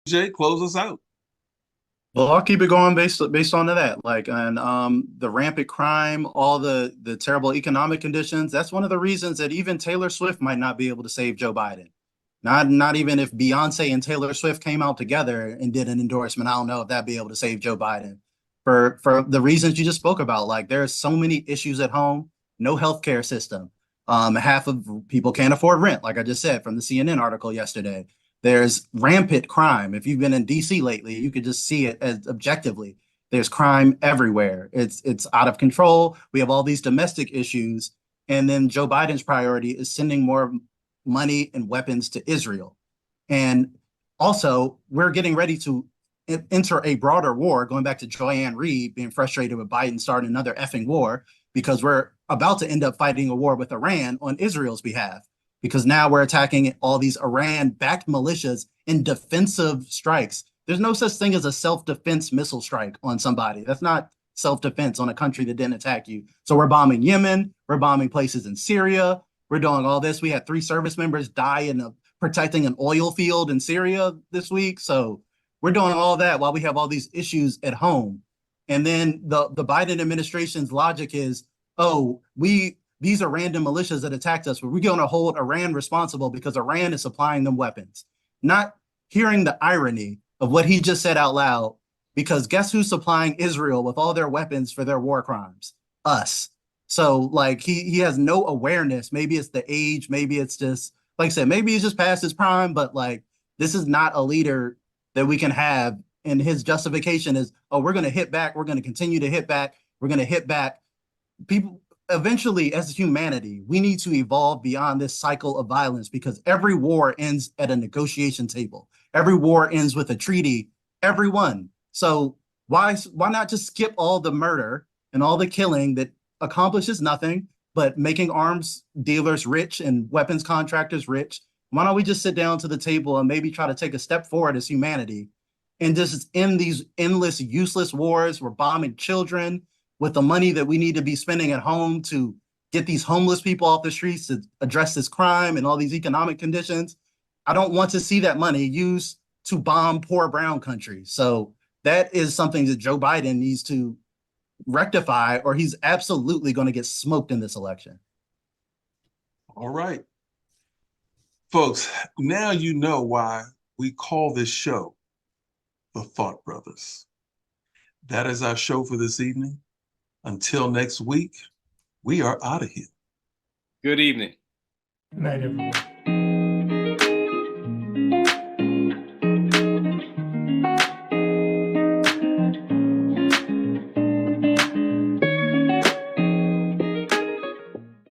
Jay, close us out. Well, I'll keep it going based on that. Like, and the rampant crime, all the terrible economic conditions. That's one of the reasons that even Taylor Swift might not be able to save Joe Biden. Not even if Beyonce and Taylor Swift came out together and did an endorsement. I don't know if that'd be able to save Joe Biden for the reasons you just spoke about. Like, there's so many issues at home, no healthcare system. Half of people can't afford rent, like I just said from the CNN article yesterday. There's rampant crime. If you've been in DC lately, you could just see it as objectively. There's crime everywhere. It's out of control. We have all these domestic issues, and then Joe Biden's priority is sending more money and weapons to Israel. And also, we're getting ready to enter a broader war, going back to Joanne Reed being frustrated with Biden starting another effing war, because we're about to end up fighting a war with Iran on Israel's behalf, because now we're attacking all these Iran-backed militias in defensive strikes. There's no such thing as a self-defense missile strike on somebody. That's not self-defense on a country that didn't attack you. So we're bombing Yemen, we're bombing places in Syria, we're doing all this. We had 3 service members die in protecting an oil field in Syria this week. So we're doing all that while we have all these issues at home. And then the Biden administration's logic is, oh, these are random militias that attacked us, but we're going to hold Iran responsible because Iran is supplying them weapons. Not hearing the irony of what he just said out loud, because guess who's supplying Israel with all their weapons for their war crimes? Us. So like he has no awareness. Maybe it's the age, maybe it's just, like I said, maybe he's just past his prime, but like this is not a leader that we can have. And his justification is, oh, we're going to hit back. We're going to continue to hit back. We're going to hit back. People eventually, as humanity, we need to evolve beyond this cycle of violence, because every war ends at a negotiation table. Every war ends with a treaty. Every one. So why not just skip all the murder and all the killing that accomplishes nothing but making arms dealers rich and weapons contractors rich? Why don't we just sit down to the table and maybe try to take a step forward as humanity and just end these endless, useless wars? We're bombing children with the money that we need to be spending at home to get these homeless people off the streets, to address this crime and all these economic conditions. I don't want to see that money used to bomb poor brown countries. So that is something that Joe Biden needs to rectify, or he's absolutely going to get smoked in this election. All right. Folks, now you know why we call this show The Thought Brothers. That is our show for this evening. Until next week, we are out of here. Good evening. Good night, everyone.